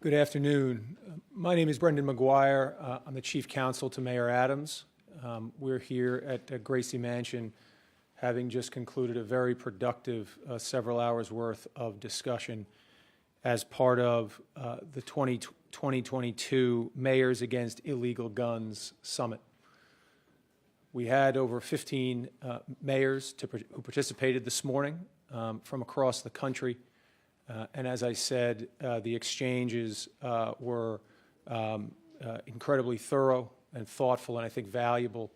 Good afternoon. My name is Brendan McGuire. I'm the Chief Counsel to Mayor Adams. We're here at Gracie Mansion, having just concluded a very productive several hours worth of discussion as part of the 2022 Mayors Against Illegal Guns Summit. We had over 15 mayors who participated this morning from across the country. And as I said, the exchanges were incredibly thorough and thoughtful, and I think valuable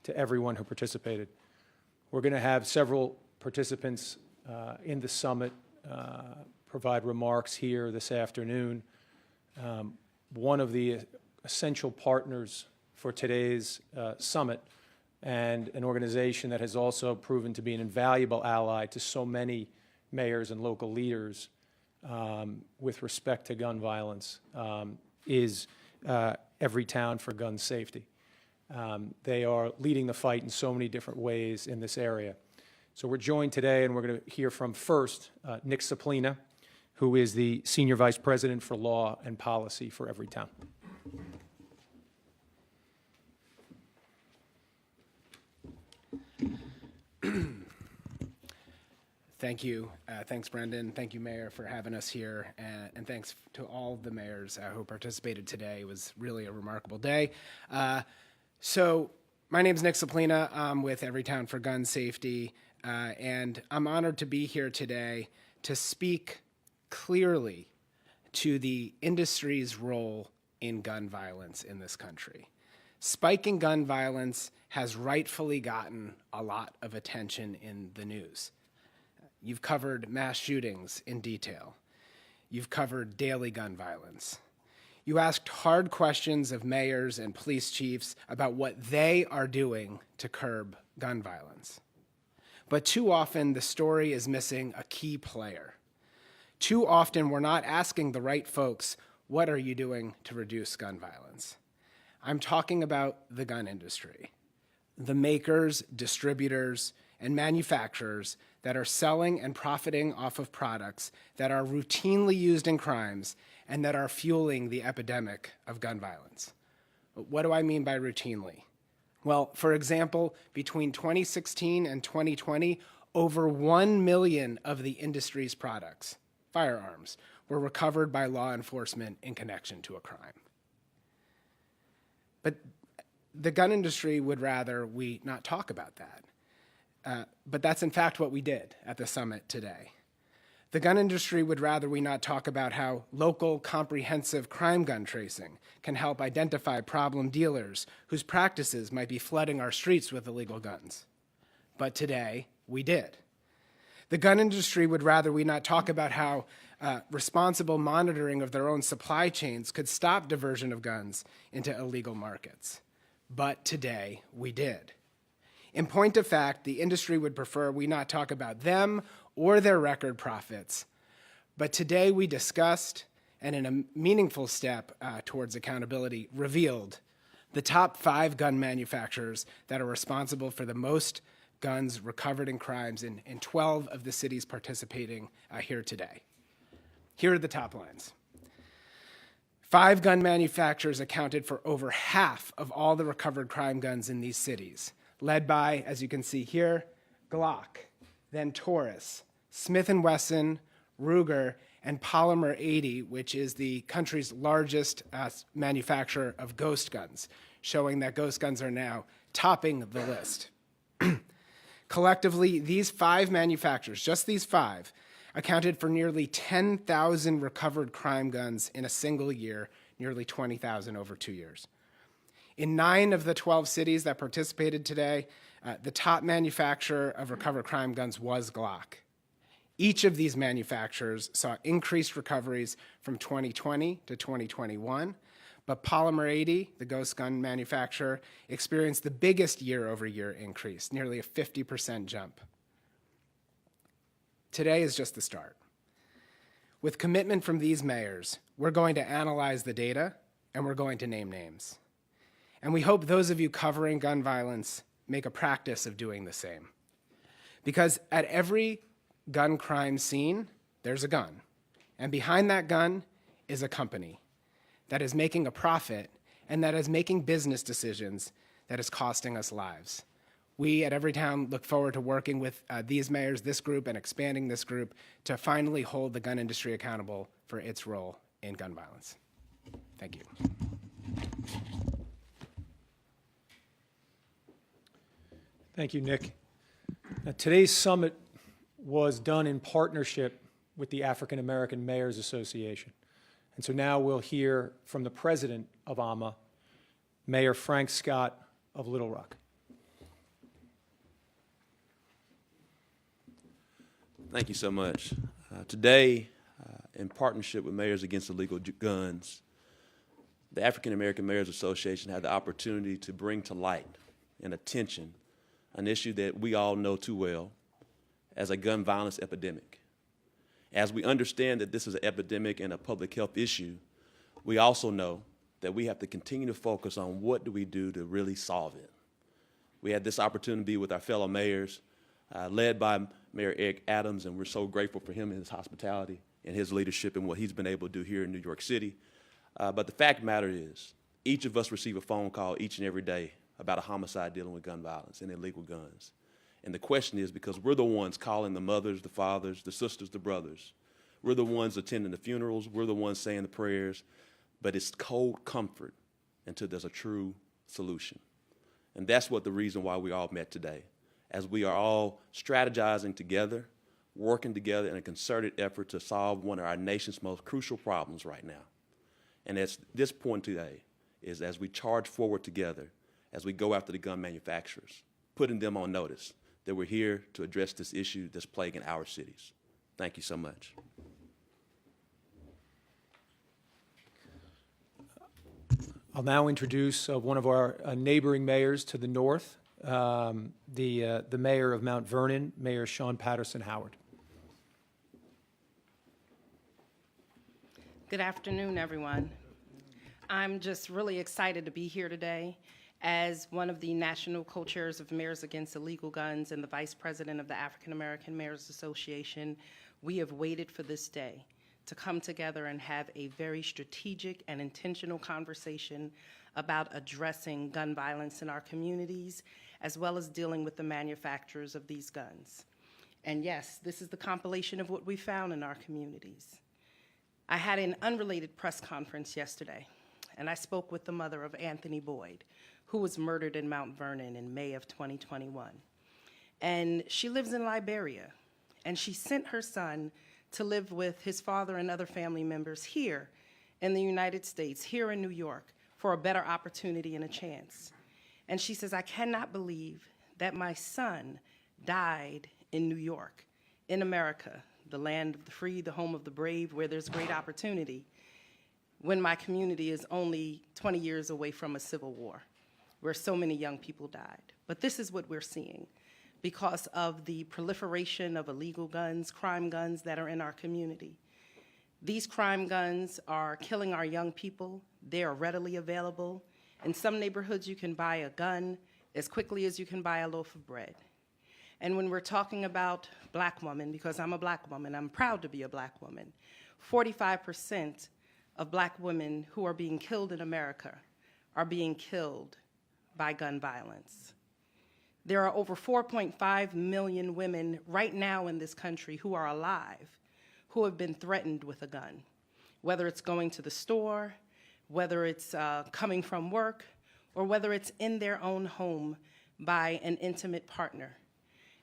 to everyone who participated. We're going to have several participants in the summit provide remarks here this afternoon. One of the essential partners for today's summit, and an organization that has also proven to be an invaluable ally to so many mayors and local leaders with respect to gun violence, is Everytown for Gun Safety. They are leading the fight in so many different ways in this area. So we're joined today, and we're going to hear from first Nick Saplina, who is the Senior Vice President for Law and Policy for Everytown. Thank you. Thanks, Brendan. Thank you, Mayor, for having us here. And thanks to all the mayors who participated today. It was really a remarkable day. So my name is Nick Saplina. I'm with Everytown for Gun Safety. And I'm honored to be here today to speak clearly to the industry's role in gun violence in this country. Spiking gun violence has rightfully gotten a lot of attention in the news. You've covered mass shootings in detail. You've covered daily gun violence. You asked hard questions of mayors and police chiefs about what they are doing to curb gun violence. But too often, the story is missing a key player. Too often, we're not asking the right folks, what are you doing to reduce gun violence? I'm talking about the gun industry, the makers, distributors, and manufacturers that are selling and profiting off of products that are routinely used in crimes and that are fueling the epidemic of gun violence. What do I mean by routinely? Well, for example, between 2016 and 2020, over 1 million of the industry's products, firearms, were recovered by law enforcement in connection to a crime. But the gun industry would rather we not talk about that. But that's in fact what we did at the summit today. The gun industry would rather we not talk about how local comprehensive crime gun tracing can help identify problem dealers whose practices might be flooding our streets with illegal guns. But today, we did. The gun industry would rather we not talk about how responsible monitoring of their own supply chains could stop diversion of guns into illegal markets. But today, we did. In point of fact, the industry would prefer we not talk about them or their record profits. But today we discussed, and in a meaningful step towards accountability, revealed the top 5 gun manufacturers that are responsible for the most guns recovered in crimes in 12 of the cities participating here today. Here are the top lines. 5 gun manufacturers accounted for over half of all the recovered crime guns in these cities, led by, as you can see here, Glock, then Taurus, Smith & Wesson, Ruger, and Polymer 80, which is the country's largest manufacturer of ghost guns, showing that ghost guns are now topping the list. Collectively, these 5 manufacturers, just these 5, accounted for nearly 10,000 recovered crime guns in a single year, nearly 20,000 over 2 years. In 9 of the 12 cities that participated today, the top manufacturer of recovered crime guns was Glock. Each of these manufacturers saw increased recoveries from 2020 to 2021, but Polymer 80, the ghost gun manufacturer, experienced the biggest year-over-year increase, nearly a 50% jump. Today is just the start. With commitment from these mayors, we're going to analyze the data, and we're going to name names. And we hope those of you covering gun violence make a practice of doing the same. Because at every gun crime scene, there's a gun. And behind that gun is a company that is making a profit and that is making business decisions that is costing us lives. We at Everytown look forward to working with these mayors, this group, and expanding this group to finally hold the gun industry accountable for its role in gun violence. Thank you. Thank you, Nick. Now, today's summit was done in partnership with the African American Mayors Association. And so now we'll hear from the president of AMA, Mayor Frank Scott of Little Rock. Thank you so much. Today, in partnership with Mayors Against Illegal Guns, the African American Mayors Association had the opportunity to bring to light and attention an issue that we all know too well as a gun violence epidemic. As we understand that this is an epidemic and a public health issue, we also know that we have to continue to focus on what do we do to really solve it. We had this opportunity with our fellow mayors, led by Mayor Eric Adams, and we're so grateful for him and his hospitality and his leadership and what he's been able to do here in New York City. But the fact of the matter is, each of us receive a phone call each and every day about a homicide dealing with gun violence and illegal guns. And the question is, because we're the ones calling the mothers, the fathers, the sisters, the brothers, we're the ones attending the funerals, we're the ones saying the prayers, but it's cold comfort until there's a true solution. And that's what the reason why we all met today, as we are all strategizing together, working together in a concerted effort to solve one of our nation's most crucial problems right now. And at this point today is as we charge forward together, as we go after the gun manufacturers, putting them on notice that we're here to address this issue that's plaguing our cities. Thank you so much. I'll now introduce one of our neighboring mayors to the north, the mayor of Mount Vernon, Mayor Sean Patterson Howard. Good afternoon, everyone. I'm just really excited to be here today as one of the national co-chairs of Mayors Against Illegal Guns and the vice president of the African American Mayors Association. We have waited for this day to come together and have a very strategic and intentional conversation about addressing gun violence in our communities, as well as dealing with the manufacturers of these guns. And yes, this is the compilation of what we found in our communities. I had an unrelated press conference yesterday, and I spoke with the mother of Anthony Boyd, who was murdered in Mount Vernon in May of 2021. And she lives in Liberia, and she sent her son to live with his father and other family members here in the United States, here in New York, for a better opportunity and a chance. And she says, I cannot believe that my son died in New York, in America, the land of the free, the home of the brave, where there's great opportunity, when my community is only 20 years away from a civil war, where so many young people died. But this is what we're seeing. Because of the proliferation of illegal guns, crime guns that are in our community. These crime guns are killing our young people. They are readily available. In some neighborhoods, you can buy a gun as quickly as you can buy a loaf of bread. And when we're talking about black women, because I'm a black woman, I'm proud to be a black woman, 45% of black women who are being killed in America are being killed by gun violence. There are over 4.5 million women right now in this country who are alive who have been threatened with a gun, whether it's going to the store, whether it's coming from work, or whether it's in their own home by an intimate partner.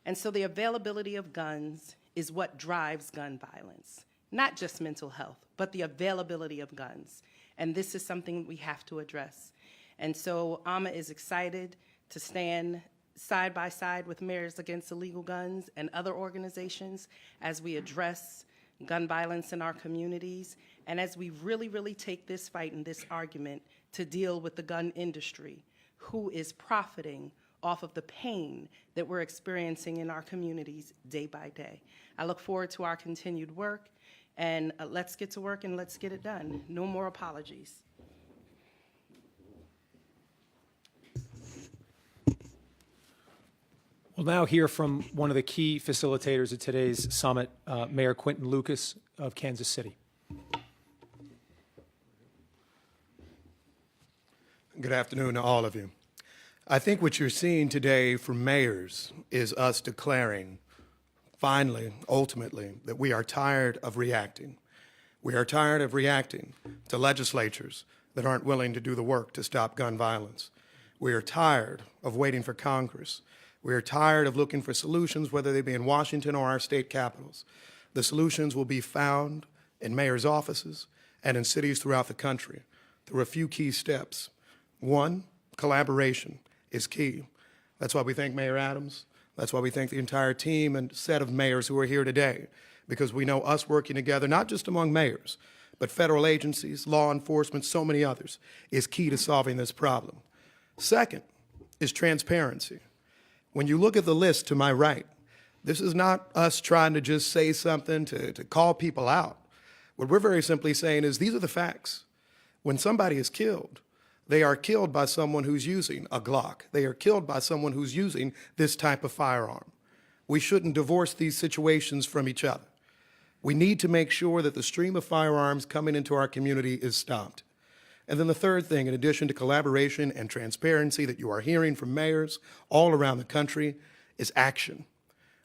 And so the availability of guns is what drives gun violence, not just mental health, but the availability of guns. And this is something we have to address. And so AMA is excited to stand side by side with Mayors Against Illegal Guns and other organizations as we address gun violence in our communities and as we really, really take this fight and this argument to deal with the gun industry, who is profiting off of the pain that we're experiencing in our communities day by day. I look forward to our continued work, and let's get to work and let's get it done. No more apologies. We'll now hear from one of the key facilitators at today's summit, Mayor Quinton Lucas of Kansas City. Good afternoon to all of you. I think what you're seeing today from mayors is us declaring, finally, ultimately, that we are tired of reacting. We are tired of reacting to legislatures that aren't willing to do the work to stop gun violence. We are tired of waiting for Congress. We are tired of looking for solutions, whether they be in Washington or our state capitals. The solutions will be found in mayors' offices and in cities throughout the country through a few key steps. One, collaboration is key. That's why we thank Mayor Adams. That's why we thank the entire team and set of mayors who are here today, because we know us working together, not just among mayors, but federal agencies, law enforcement, so many others, is key to solving this problem. Second is transparency. When you look at the list to my right, this is not us trying to just say something to call people out. What we're very simply saying is these are the facts. When somebody is killed, they are killed by someone who's using a Glock. They are killed by someone who's using this type of firearm. We shouldn't divorce these situations from each other. We need to make sure that the stream of firearms coming into our community is stopped. And then the third thing, in addition to collaboration and transparency that you are hearing from mayors all around the country, is action.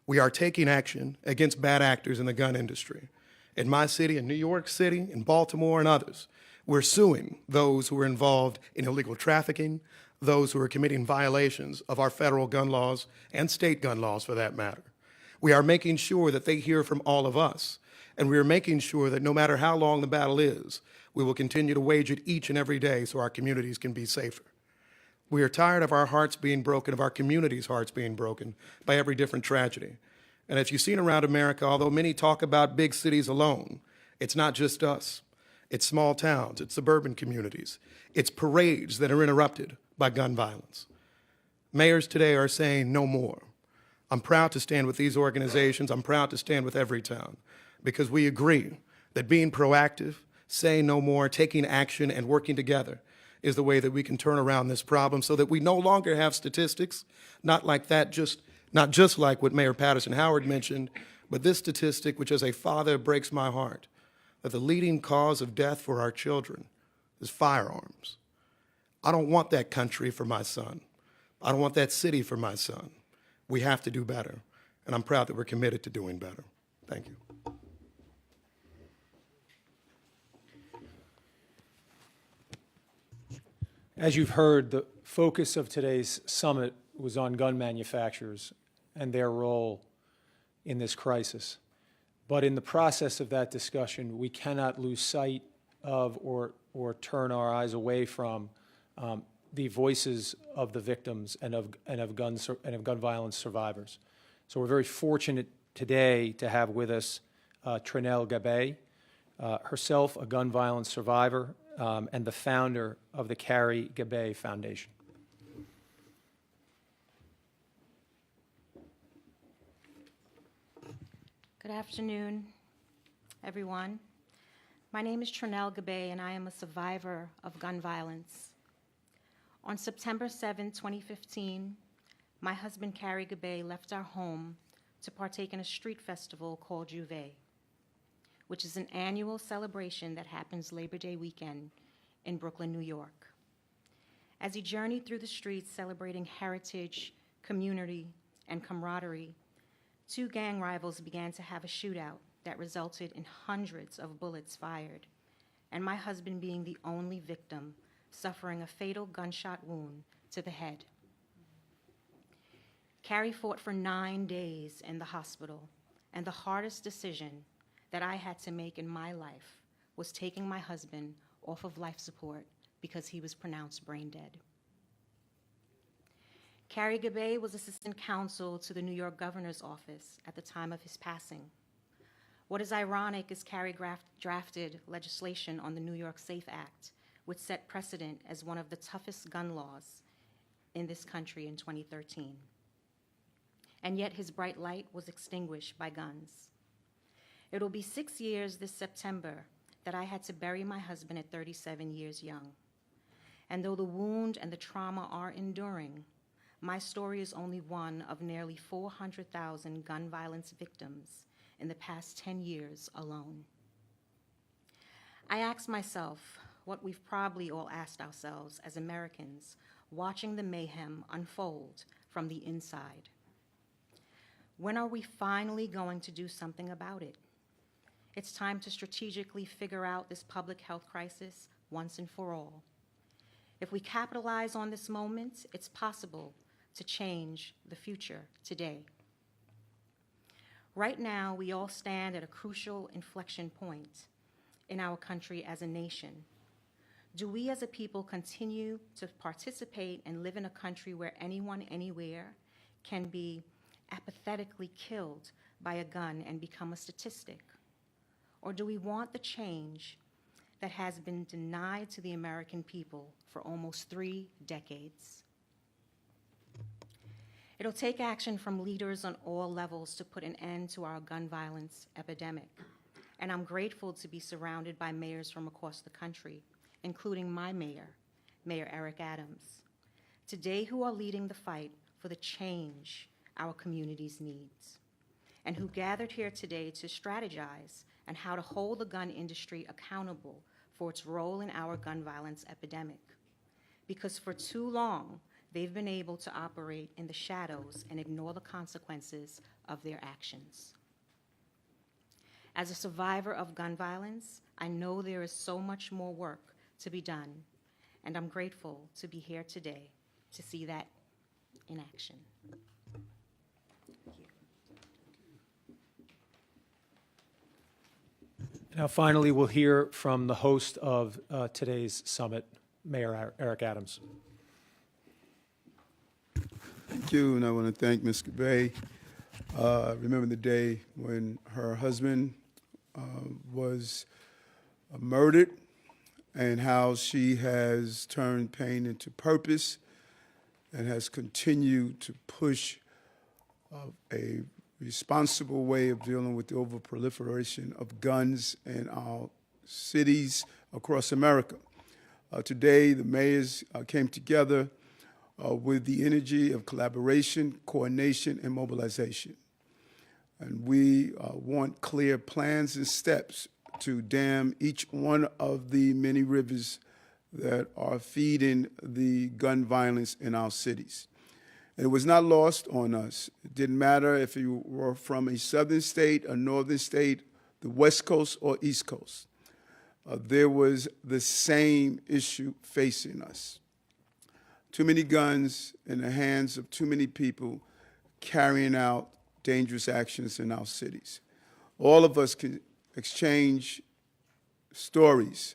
We are taking action against bad actors in the gun industry. In my city, in New York City, in Baltimore, and others, we're suing those who are involved in illegal trafficking, those who are committing violations of our federal gun laws and state gun laws for that matter. We are making sure that they hear from all of us, and we are making sure that no matter how long the battle is, we will continue to wage it each and every day so our communities can be safer. We are tired of our hearts being broken, of our communities' hearts being broken by every different tragedy. And as you've seen around America, although many talk about big cities alone, it's not just us. It's small towns, it's suburban communities, it's parades that are interrupted by gun violence. Mayors today are saying no more. I'm proud to stand with these organizations. I'm proud to stand with Everytown, because we agree that being proactive, saying no more, taking action, and working together is the way that we can turn around this problem so that we no longer have statistics, not just like what Mayor Patterson Howard mentioned, but this statistic, which as a father breaks my heart, that the leading cause of death for our children is firearms. I don't want that country for my son. I don't want that city for my son. We have to do better, and I'm proud that we're committed to doing better. Thank you. As you've heard, the focus of today's summit was on gun manufacturers and their role in this crisis. But in the process of that discussion, we cannot lose sight of or turn our eyes away from the voices of the victims and of gun violence survivors. So we're very fortunate today to have with us Trinell Gabbay, herself a gun violence survivor and the founder of the Carrie Gabbay Foundation. Good afternoon, everyone. My name is Trinell Gabbay, and I am a survivor of gun violence. On September 7, 2015, my husband, Carrie Gabbay, left our home to partake in a street festival called Juve, which is an annual celebration that happens Labor Day weekend in Brooklyn, New York. As he journeyed through the streets celebrating heritage, community, and camaraderie, two gang rivals began to have a shootout that resulted in hundreds of bullets fired, and my husband being the only victim, suffering a fatal gunshot wound to the head. Carrie fought for 9 days in the hospital, and the hardest decision that I had to make in my life was taking my husband off of life support because he was pronounced brain dead. Carrie Gabbay was assistant counsel to the New York governor's office at the time of his passing. What is ironic is Carrie drafted legislation on the New York SAFE Act, which set precedent as one of the toughest gun laws in this country in 2013. And yet his bright light was extinguished by guns. It'll be 6 years this September that I had to bury my husband at 37 years young. And though the wound and the trauma are enduring, my story is only one of nearly 400,000 gun violence victims in the past 10 years alone. I asked myself, what we've probably all asked ourselves as Americans, watching the mayhem unfold from the inside. When are we finally going to do something about it? It's time to strategically figure out this public health crisis once and for all. If we capitalize on this moment, it's possible to change the future today. Right now, we all stand at a crucial inflection point in our country as a nation. Do we as a people continue to participate and live in a country where anyone, anywhere can be apathetically killed by a gun and become a statistic? Or do we want the change that has been denied to the American people for almost 3 decades? It'll take action from leaders on all levels to put an end to our gun violence epidemic. And I'm grateful to be surrounded by mayors from across the country, including my mayor, Mayor Eric Adams, today who are leading the fight for the change our communities needs, and who gathered here today to strategize on how to hold the gun industry accountable for its role in our gun violence epidemic. Because for too long, they've been able to operate in the shadows and ignore the consequences of their actions. As a survivor of gun violence, I know there is so much more work to be done, and I'm grateful to be here today to see that in action. Now, finally, we'll hear from the host of today's summit, Mayor Eric Adams. Thank you, and I want to thank Ms. Gabbay. Remember the day when her husband was murdered, and how she has turned pain into purpose and has continued to push a responsible way of dealing with the overproliferation of guns in our cities across America. Today, the mayors came together with the energy of collaboration, coordination, and mobilization. And we want clear plans and steps to dam each one of the many rivers that are feeding the gun violence in our cities. And it was not lost on us. It didn't matter if you were from a southern state, a northern state, the West Coast, or East Coast. There was the same issue facing us. Too many guns in the hands of too many people carrying out dangerous actions in our cities. All of us can exchange stories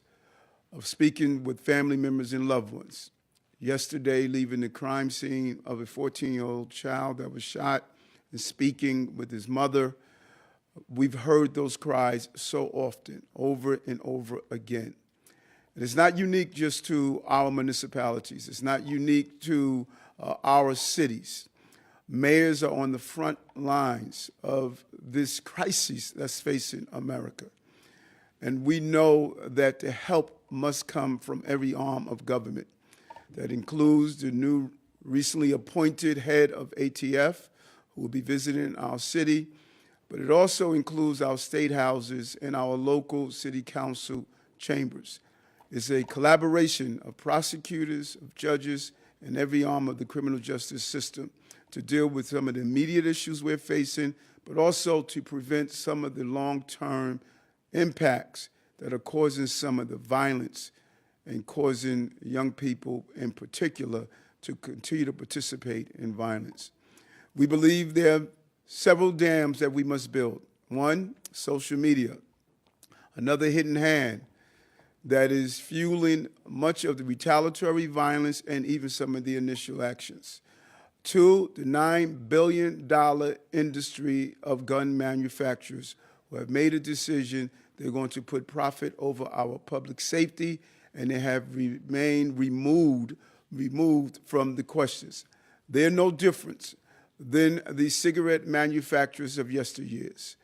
of speaking with family members and loved ones. Yesterday, leaving the crime scene of a 14-year-old child that was shot and speaking with his mother. We've heard those cries so often, over and over again. And it's not unique just to our municipalities. It's not unique to our cities. Mayors are on the front lines of this crisis that's facing America. And we know that the help must come from every arm of government. That includes the new recently appointed head of ATF, who will be visiting our city, but it also includes our state houses and our local city council chambers. It's a collaboration of prosecutors, of judges, and every arm of the criminal justice system to deal with some of the immediate issues we're facing, but also to prevent some of the long-term impacts that are causing some of the violence and causing young people in particular to continue to participate in violence. We believe there are several dams that we must build. One, social media. Another hidden hand that is fueling much of the retaliatory violence and even some of the initial actions. Two, the $9 billion industry of gun manufacturers who have made a decision they're going to put profit over our public safety, and they have remained removed from the questions. They're no different than the cigarette manufacturers of yesteryears,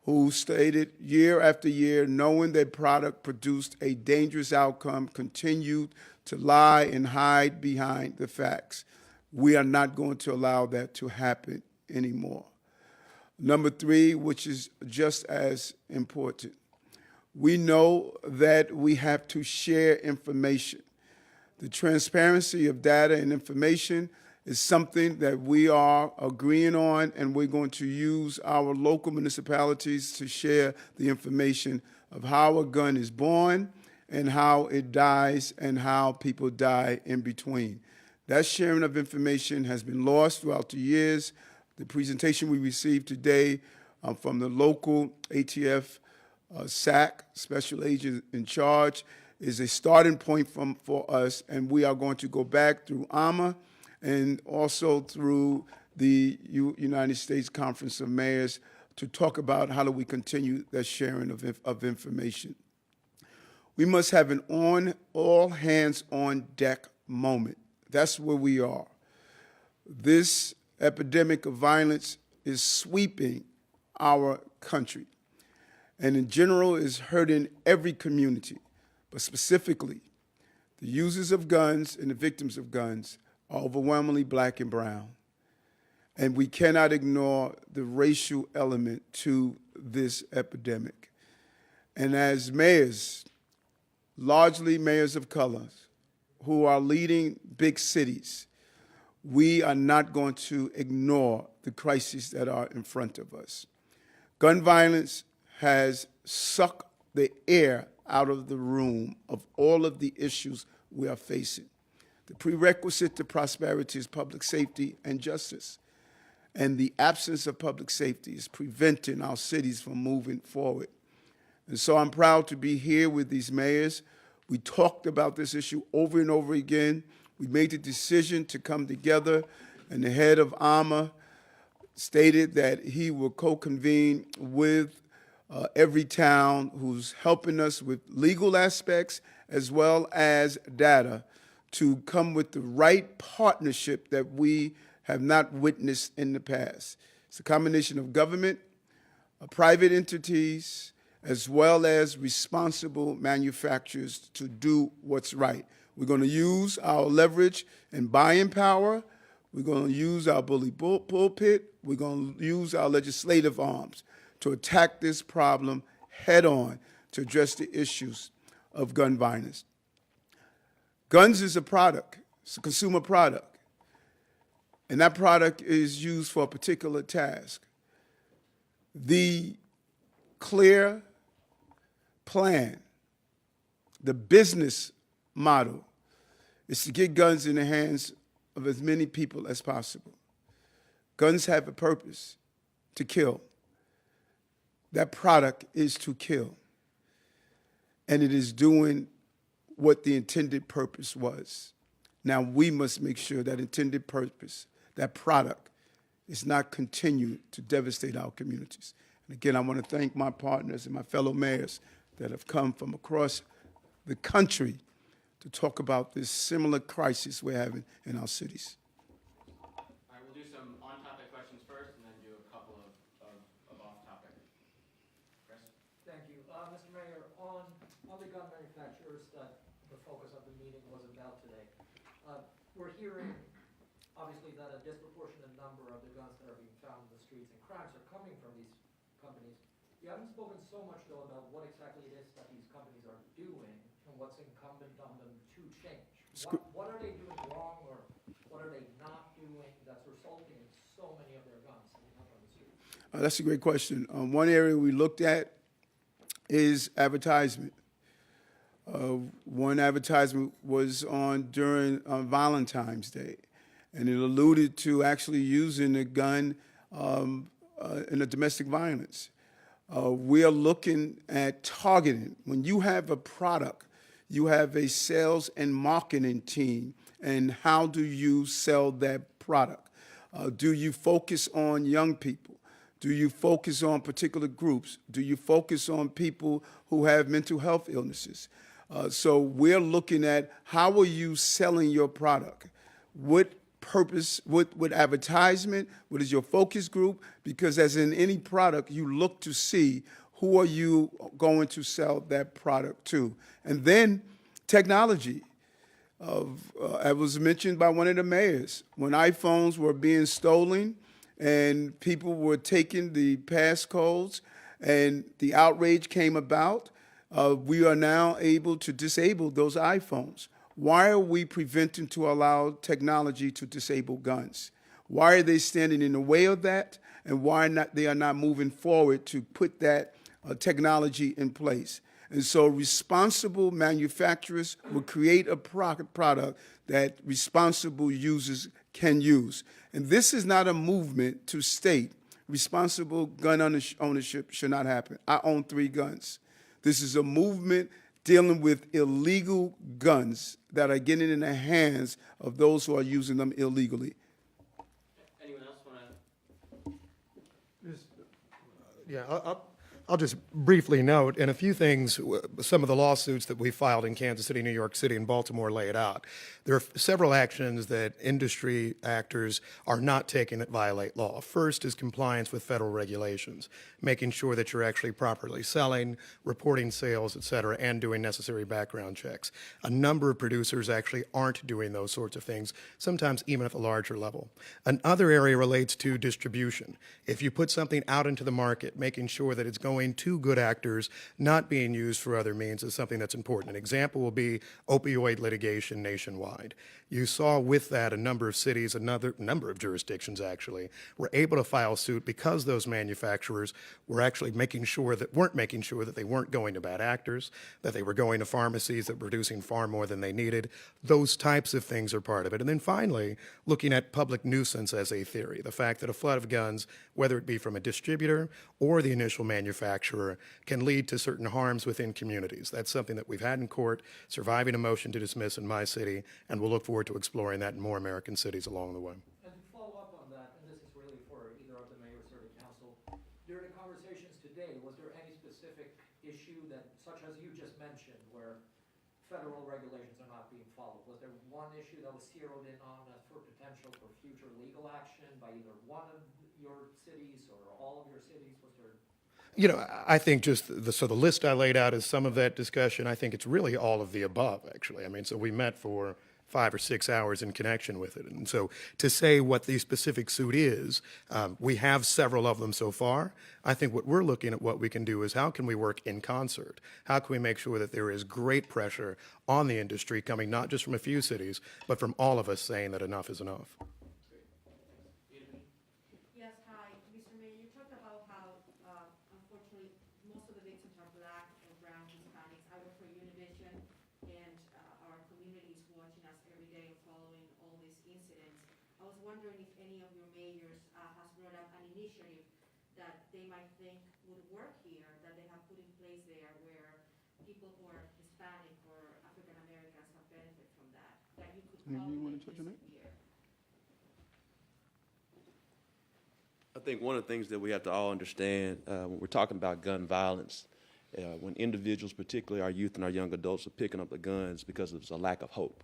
who stated year after year, knowing their product produced a dangerous outcome, continued to lie and hide behind the facts. We are not going to allow that to happen anymore. Number three, which is just as important, We know that we have to share information. The transparency of data and information is something that we are agreeing on, and we're going to use our local municipalities to share the information of how a gun is born and how it dies and how people die in between. That sharing of information has been lost throughout the years. The presentation we received today from the local ATF SAC, Special Agent in Charge, is a starting point for us, and we are going to go back through AMA and also through the United States Conference of Mayors to talk about how do we continue that sharing of information. We must have an all hands on deck moment. That's where we are. This epidemic of violence is sweeping our country, and in general is hurting every community, but specifically the users of guns and the victims of guns are overwhelmingly black and brown. And we cannot ignore the racial element to this epidemic. And as mayors, largely mayors of color, who are leading big cities, we are not going to ignore the crises that are in front of us. Gun violence has sucked the air out of the room of all of the issues we are facing. The prerequisite to prosperity is public safety and justice. And the absence of public safety is preventing our cities from moving forward. And so I'm proud to be here with these mayors. We talked about this issue over and over again. We made the decision to come together, and the head of AMA stated that he will co-convene with every town who's helping us with legal aspects as well as data to come with the right partnership that we have not witnessed in the past. It's a combination of government, private entities, as well as responsible manufacturers to do what's right. We're going to use our leverage and buying power. We're going to use our bully pulpit. We're going to use our legislative arms to attack this problem head on to address the issues of gun violence. Guns is a product. It's a consumer product. And that product is used for a particular task. The clear plan, the business model, is to get guns in the hands of as many people as possible. Guns have a purpose, to kill. That product is to kill. And it is doing what the intended purpose was. Now we must make sure that intended purpose, that product, is not continued to devastate our communities. And again, I want to thank my partners and my fellow mayors that have come from across the country to talk about this similar crisis we're having in our cities. All right, we'll do some on-topic questions first and then do a couple of off-topic. Chris? Thank you. Mr. Mayor, on the gun manufacturers that the focus of the meeting was about today, we're hearing, obviously, that a disproportionate number of the guns that are being found in the streets and crimes are coming from these companies. You haven't spoken so much, though, about what exactly it is that these companies are doing and what's incumbent on them to change. What are they doing wrong, or what are they not doing that's resulting in so many of their guns ending up on the street? That's a great question. One area we looked at is advertisement. One advertisement was on during Valentine's Day, and it alluded to actually using a gun in a domestic violence. We are looking at targeting. When you have a product, you have a sales and marketing team, and how do you sell that product? Do you focus on young people? Do you focus on particular groups? Do you focus on people who have mental health illnesses? So we're looking at how are you selling your product? What purpose, what advertisement, what is your focus group? Because as in any product, you look to see who are you going to sell that product to. And then technology. As was mentioned by one of the mayors, when iPhones were being stolen and people were taking the passcodes and the outrage came about, we are now able to disable those iPhones. Why are we preventing to allow technology to disable guns? Why are they standing in the way of that? And why not, they are not moving forward to put that technology in place? And so responsible manufacturers will create a product that responsible users can use. And this is not a movement to state responsible gun ownership should not happen. I own 3 guns. This is a movement dealing with illegal guns that are getting in the hands of those who are using them illegally. Anyone else want to? Yeah, I'll just briefly note, and a few things, some of the lawsuits that we filed in Kansas City, New York City, and Baltimore lay it out. There are several actions that industry actors are not taking that violate law. First is compliance with federal regulations, making sure that you're actually properly selling, reporting sales, et cetera, and doing necessary background checks. A number of producers actually aren't doing those sorts of things, sometimes even at the larger level. Another area relates to distribution. If you put something out into the market, making sure that it's going to good actors, not being used for other means, is something that's important. An example will be opioid litigation nationwide. You saw with that a number of cities, another number of jurisdictions actually, were able to file suit because those manufacturers were actually weren't making sure that they weren't going to bad actors, that they were going to pharmacies that were producing far more than they needed. Those types of things are part of it. And then finally, looking at public nuisance as a theory, the fact that a flood of guns, whether it be from a distributor or the initial manufacturer, can lead to certain harms within communities. That's something that we've had in court, surviving a motion to dismiss in my city, and we'll look forward to exploring that in more American cities along the way. And to follow up on that, and this is really for either of the mayors or the council, during the conversations today, was there any specific issue that, such as you just mentioned, where federal regulations are not being followed? Was there one issue that was zeroed in on as for potential for future legal action by either one of your cities or all of your cities? Was there? You know, I think just the list I laid out is some of that discussion. I think it's really all of the above, actually. I mean, so we met for 5 or 6 hours in connection with it. And so to say what the specific suit is, we have several of them so far. I think what we're looking at what we can do is how can we work in concert? How can we make sure that there is great pressure on the industry coming not just from a few cities, but from all of us saying that enough is enough? Yes, hi, Mr. Mayor. You talked about how, unfortunately, most of the victims are Black or brown Hispanics. I work for Univision, and our community is watching us every day and following all these incidents. I was wondering if any of your mayors has brought up an initiative that they might think would work here, that they have put in place there, where people who are Hispanic or African Americans have benefited from that, that you could You probably wanna touch on visit that? here. I think one of the things that we have to all understand when we're talking about gun violence, when individuals, particularly our youth and our young adults, are picking up the guns because there's a lack of hope.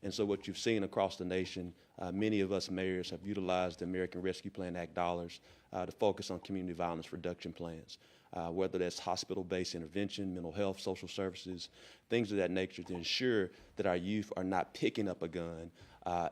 And so what you've seen across the nation, many of us mayors have utilized the American Rescue Plan Act dollars to focus on community violence reduction plans, whether that's hospital-based intervention, mental health, social services, things of that nature, to ensure that our youth are not picking up a gun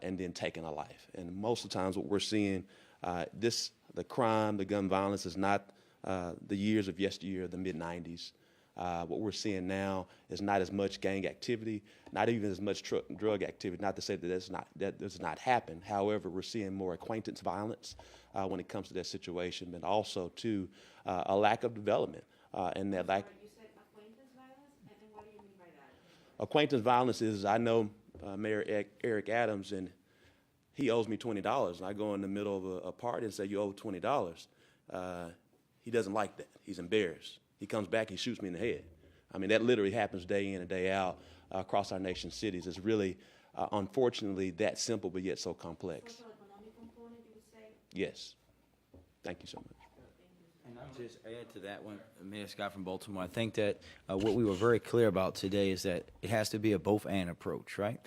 and then taking a life. And most of the times what we're seeing, the crime, the gun violence is not the years of yesteryear, the mid-'90s. What we're seeing now is not as much gang activity, not even as much drug activity. Not to say that that does not happen. However, we're seeing more acquaintance violence when it comes to that situation, but also too a lack of development and that lack. You said acquaintance violence, and then what do you mean by that? Acquaintance violence is I know Mayor Eric Adams, and he owes me $20, and I go in the middle of a party and say, "You owe $20." He doesn't like that. He's embarrassed. He comes back, he shoots me in the head. I mean, that literally happens day in and day out across our nation's cities. It's really, unfortunately, that simple, but yet so complex. Social-economic component, you would say? Yes. Thank you so much. And I'll just add to that one, Mayor Scott from Baltimore. I think that what we were very clear about today is that it has to be a both-and approach, right?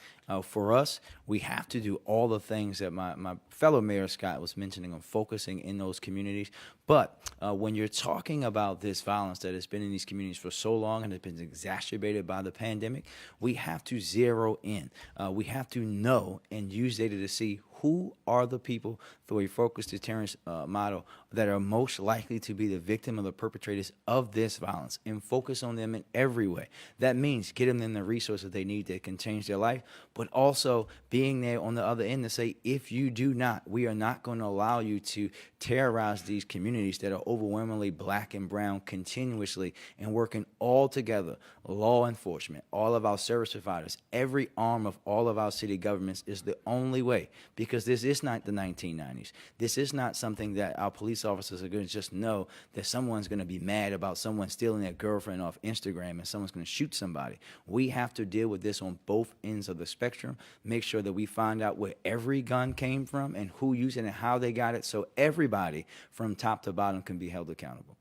For us, we have to do all the things that my fellow Mayor Scott was mentioning on focusing in those communities. But when you're talking about this violence that has been in these communities for so long and has been exacerbated by the pandemic, we have to zero in. We have to know and use data to see who are the people through a focused deterrence model that are most likely to be the victim or the perpetrators of this violence, and focus on them in every way. That means getting them the resources they need that can change their life, but also being there on the other end to say, if you do not, we are not going to allow you to terrorize these communities that are overwhelmingly black and brown continuously, and working all together, law enforcement, all of our service providers, every arm of all of our city governments is the only way, because this is not the 1990s. This is not something that our police officers are going to just know that someone's going to be mad about someone stealing their girlfriend off Instagram and someone's going to shoot somebody. We have to deal with this on both ends of the spectrum, make sure that we find out where every gun came from and who used it and how they got it, so everybody from top to bottom can be held accountable.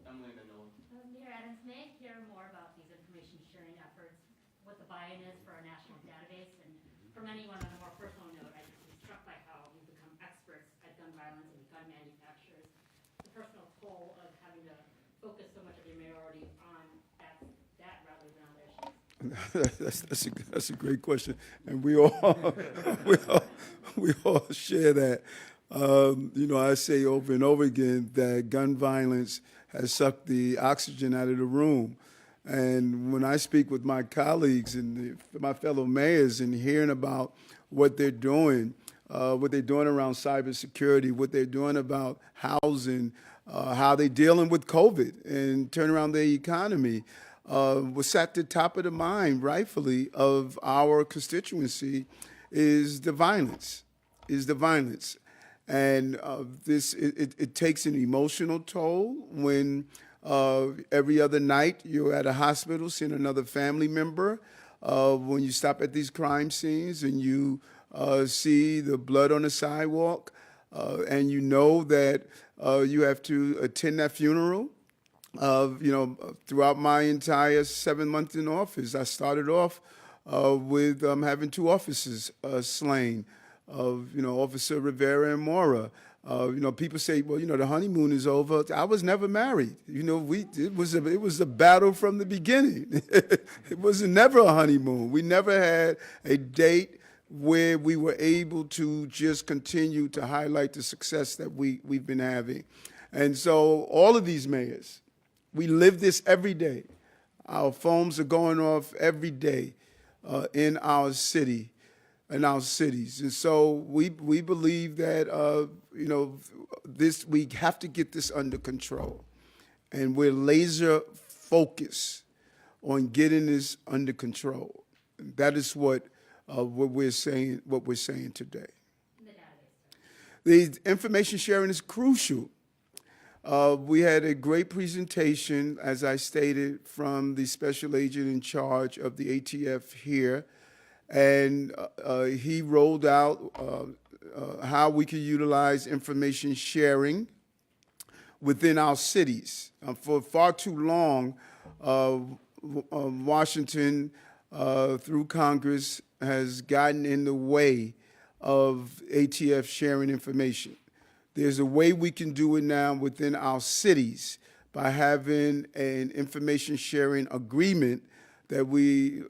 Emily, then Nolan. Mayor Adams, may I hear more about these information sharing efforts, what the buy-in is for our national database? And from anyone on a more personal note, I was struck by how you've become experts at gun violence and gun manufacturers. The personal toll of having to focus so much of your mayoralty on that rather than other issues. That's a great question, and we all we all share that. You know, I say over and over again that gun violence has sucked the oxygen out of the room. And when I speak with my colleagues and my fellow mayors and hearing about what they're doing around cybersecurity, what they're doing about housing, how they're dealing with COVID and turn around their economy, what's at the top of the mind, rightfully, of our constituency is the violence, And it takes an emotional toll when every other night you're at a hospital seeing another family member. When you stop at these crime scenes and you see the blood on the sidewalk, and you know that you have to attend that funeral. Throughout my entire 7 months in office, I started off with having 2 officers slain. Officer Rivera and Mora. People say, well, the honeymoon is over. I was never married. It was a battle from the beginning. It was never a honeymoon. We never had a date where we were able to just continue to highlight the success that we've been having. And so all of these mayors, we live this every day. Our phones are going off every day in our city. In our cities. And so we believe that, we have to get this under control. And we're laser focused on getting this under control. That is what we're saying today. The information sharing is crucial. We had a great presentation, as I stated, from the special agent in charge of the ATF here. And he rolled out how we can utilize information sharing within our cities. For far too long, Washington, through Congress, has gotten in the way of ATF sharing information. There's a way we can do it now within our cities by having an information sharing agreement that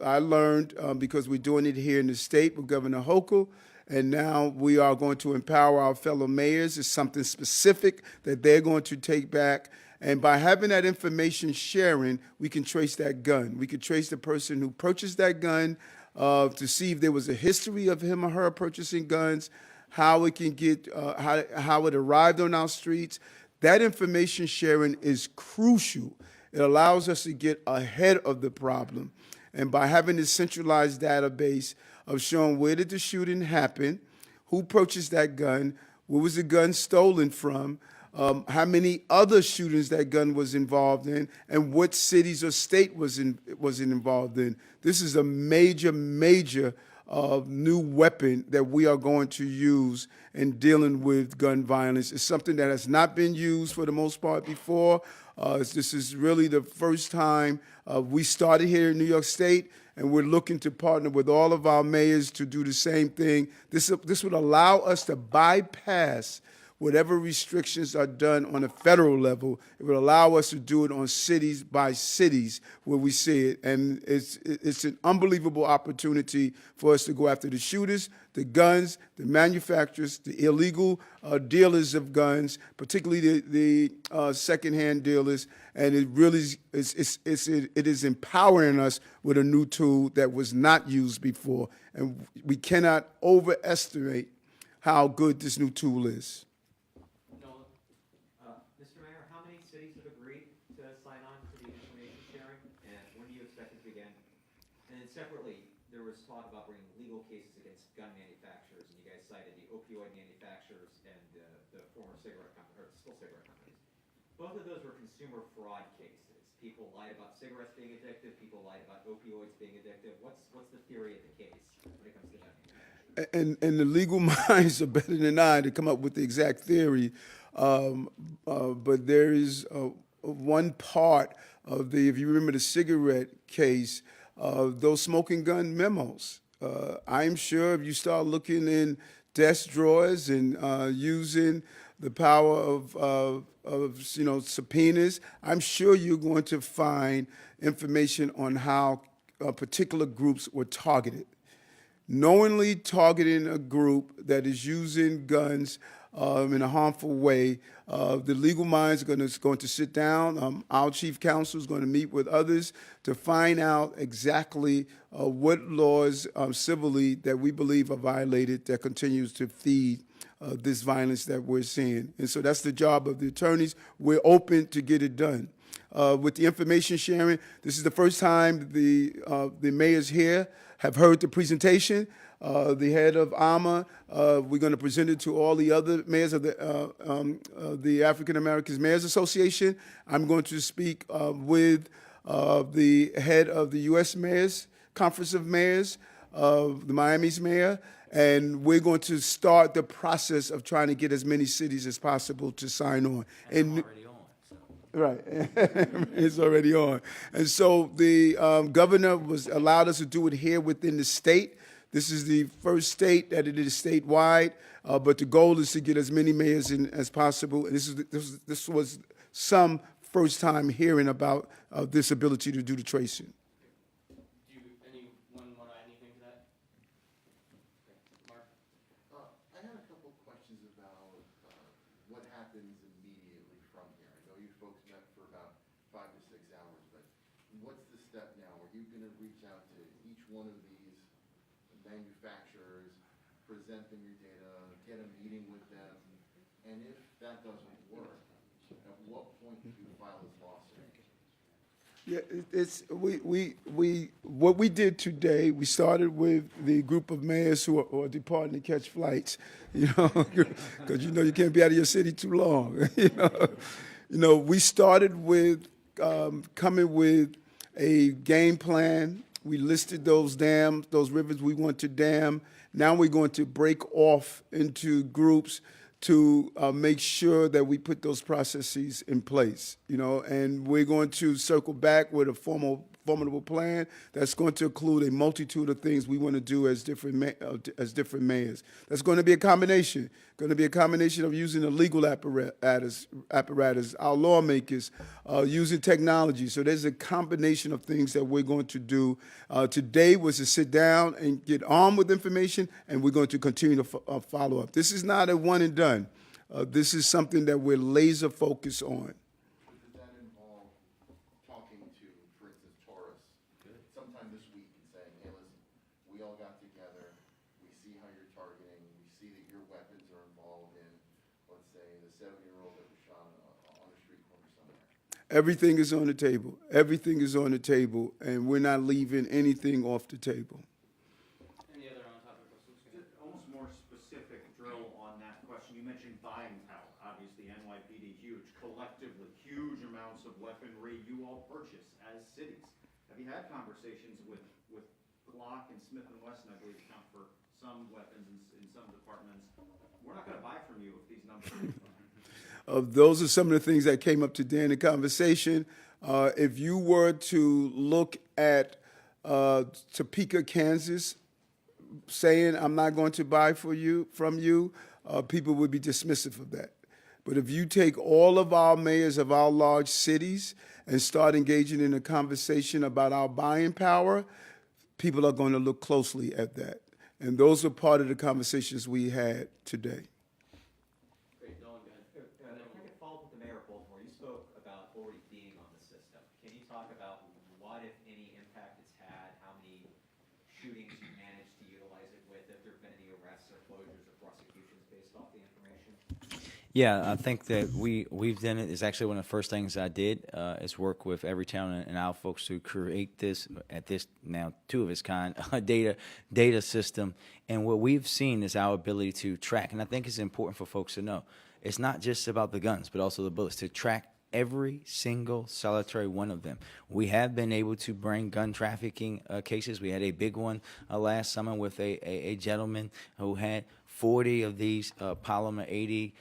I learned because we're doing it here in the state with Governor Hochul, and now we are going to empower our fellow mayors. It's something specific that they're going to take back, and by having that information sharing, we can trace that gun. We can trace the person who purchased that gun to see if there was a history of him or her purchasing guns, how it can get, how it arrived on our streets. That information sharing is crucial. It allows us to get ahead of the problem. And by having this centralized database of showing where did the shooting happen, who purchased that gun, where was the gun stolen from, how many other shootings that gun was involved in, and what cities or state was involved in. This is a major new weapon that we are going to use in dealing with gun violence. It's something that has not been used for the most part before. This is really the first time we started here in New York State, and we're looking to partner with all of our mayors to do the same thing. This would allow us to bypass whatever restrictions are done on a federal level, it would allow us to do it on cities by cities where we see it. And it's an unbelievable opportunity for us to go after the shooters, the guns, the manufacturers, the illegal dealers of guns, particularly the secondhand dealers. And it really it is empowering us with a new tool that was not used before. And we cannot overestimate how good this new tool is. Nolan? Mr. Mayor, how many cities have agreed to sign on to the information sharing, and when do you expect it to begin? And then separately, there was talk about bringing legal cases against gun manufacturers, and you guys cited the opioid manufacturers and the former cigarette company, or still cigarette companies. Both of those were consumer fraud cases. People lied about cigarettes being addictive. People lied about opioids being addictive. What's the theory of the case when it comes to gun manufacturers? And the legal minds are better than I to come up with the exact theory. But there is one part of if you remember the cigarette case, those smoking gun memos. I'm sure if you start looking in desk drawers and using the power of subpoenas, I'm sure you're going to find information on how particular groups were targeted. Knowingly targeting a group that is using guns in a harmful way, the legal minds are going to sit down. Our chief counsel is going to meet with others to find out exactly what laws civilly that we believe are violated that continues to feed this violence that we're seeing. And so that's the job of the attorneys. We're open to get it done. With the information sharing, this is the first time the mayors here have heard the presentation. The head of AMA, we're going to present it to all the other mayors of the African Americans Mayors Association. I'm going to speak with the head of the U.S. Mayors, Conference of Mayors, the Miami's mayor, and we're going to start the process of trying to get as many cities as possible to sign on. And Already on. So. right, it's already on. And so the governor allowed us to do it here within the state. This is the first state that it is statewide, but the goal is to get as many mayors in as possible. And this was some first time hearing about this ability to do the tracing. Do anyone want to add anything to that? Okay. Mark? I had a couple questions about what happens immediately from here. I know you folks met for about 5 to 6 hours, but what's the step now? Are you going to reach out to each one of these manufacturers, present them your data, get a meeting with them, and if that doesn't work, at what point do you file this lawsuit? Yeah, what we did today, we started with the group of mayors who are departing to catch flights, because you can't be out of your city too long. We started with coming with a game plan. We listed those dams, those rivers we want to dam. Now we're going to break off into groups to make sure that we put those processes in place, and we're going to circle back with a formidable plan that's going to include a multitude of things we want to do as different mayors. That's going to be a combination. Of using the legal apparatus, our lawmakers, using technology. So there's a combination of things that we're going to do. Today was to sit down and get armed with information, and we're going to continue to follow up. This is not a one and done. This is something that we're laser focused on. Does that involve talking to, for instance, Taurus sometime this week and saying, hey, listen, we all got together, we see how you're targeting, we see that your weapons are involved in, let's say, the 7-year-old that was shot on a street corner somewhere? Everything is on the table. Everything is on the table, and we're not leaving anything off the table. Any other on-topic questions? Just almost more specific drill on that question. You mentioned buying power. Obviously, NYPD, huge. Collectively, huge amounts of weaponry you all purchase as cities. Have you had conversations with Glock and Smith & Wesson, I believe, account for some weapons in some departments? We're not going to buy from you if these numbers Those are some of the things that came up today in the conversation. If you were to look at Topeka, Kansas, saying I'm not going to buy from you, people would be dismissive of that. But if you take all of our mayors of our large cities and start engaging in a conversation about our buying power, people are going to look closely at that. And those are part of the conversations we had today. Great, Nolan, go ahead. If I could follow up with the mayor of Baltimore, you spoke about already being on the system. Can you talk about what, if any, impact it's had, how many shootings you managed to utilize it with, if there have been any arrests or closures or prosecutions based off the information? Yeah, I think that we've done it. It's actually one of the first things I did is work with every town and our folks to create this at this now two of its kind data system. And what we've seen is our ability to track. And I think it's important for folks to know it's not just about the guns, but also the bullets, to track every single solitary one of them. We have been able to bring gun trafficking cases. We had a big one last summer with a gentleman who had 40 of these polymer 80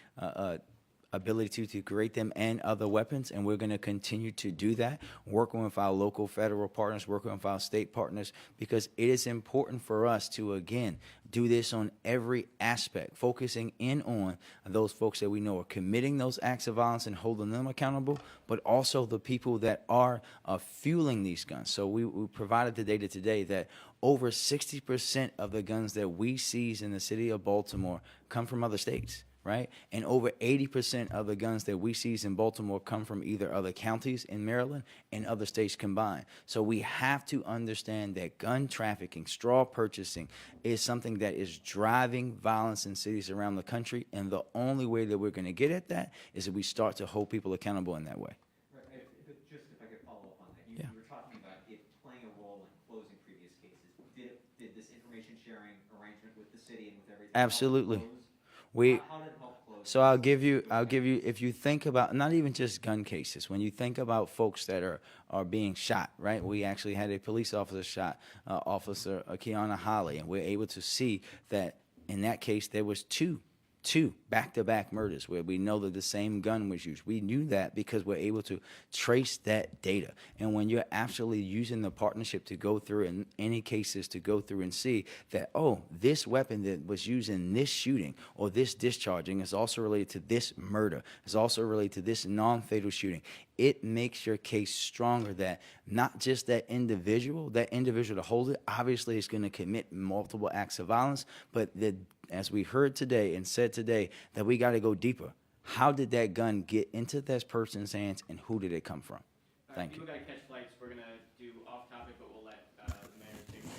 ability to create them and other weapons, and we're going to continue to do that, working with our local federal partners, working with our state partners, because it is important for us to, again, do this on every aspect, focusing in on those folks that we know are committing those acts of violence and holding them accountable, but also the people that are fueling these guns. So we provided the data today that over 60% of the guns that we seize in the city of Baltimore come from other states, right? And over 80% of the guns that we seize in Baltimore come from either other counties in Maryland and other states combined. So we have to understand that gun trafficking, straw purchasing, is something that is driving violence in cities around the country, and the only way that we're going to get at that is if we start to hold people accountable in that way. Right, if I could follow up on that. You were talking about it playing a role in closing previous cases. Did this information sharing arrangement with the city and with everything Absolutely. help close? How did it help close? So I'll give you, if you think about, not even just gun cases, when you think about folks that are being shot, right? We actually had a police officer shot, Officer Kiana Holly, and we're able to see that in that case there was two back-to-back murders where we know that the same gun was used. We knew that because we're able to trace that data. And when you're actually using the partnership to go through, in any cases, to go through and see that, oh, this weapon that was used in this shooting or this discharging is also related to this murder, is also related to this non-fatal shooting, it makes your case stronger that not just that individual to hold it, obviously is going to commit multiple acts of violence, but that, as we heard today and said today, that we got to go deeper. How did that gun get into this person's hands, and who did it come from? Thank you. People got to catch flights. We're going to do off topic, but we'll let the mayor take the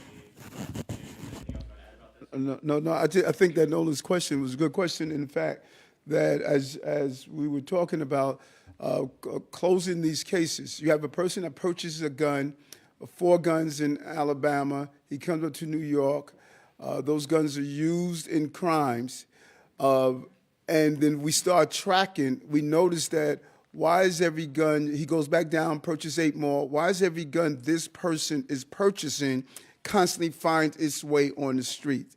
lead. Anything else you want to add about this? No. I think that Nolan's question was a good question. In fact, that as we were talking about closing these cases, you have a person that purchases a gun, 4 guns in Alabama. He comes up to New York. Those guns are used in crimes. And then we start tracking. We notice that why is every gun, he goes back down, purchase 8 more. Why is every gun this person is purchasing constantly finds its way on the street?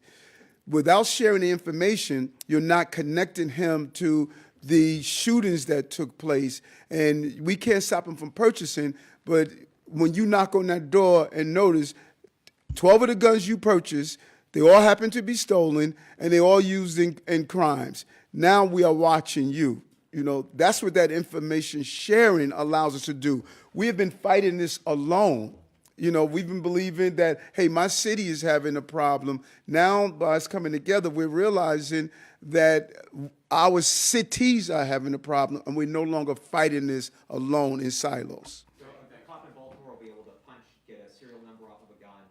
Without sharing the information, you're not connecting him to the shootings that took place. And we can't stop him from purchasing, but when you knock on that door and notice 12 of the guns you purchased, they all happen to be stolen, and they all used in crimes. Now we are watching you. You know, that's what that information sharing allows us to do. We have been fighting this alone. You know, we've been believing that, hey, my city is having a problem. Now, by us coming together, we're realizing that our cities are having a problem, and we're no longer fighting this alone in silos. So a cop in Baltimore will be able to get a serial number off of a gun,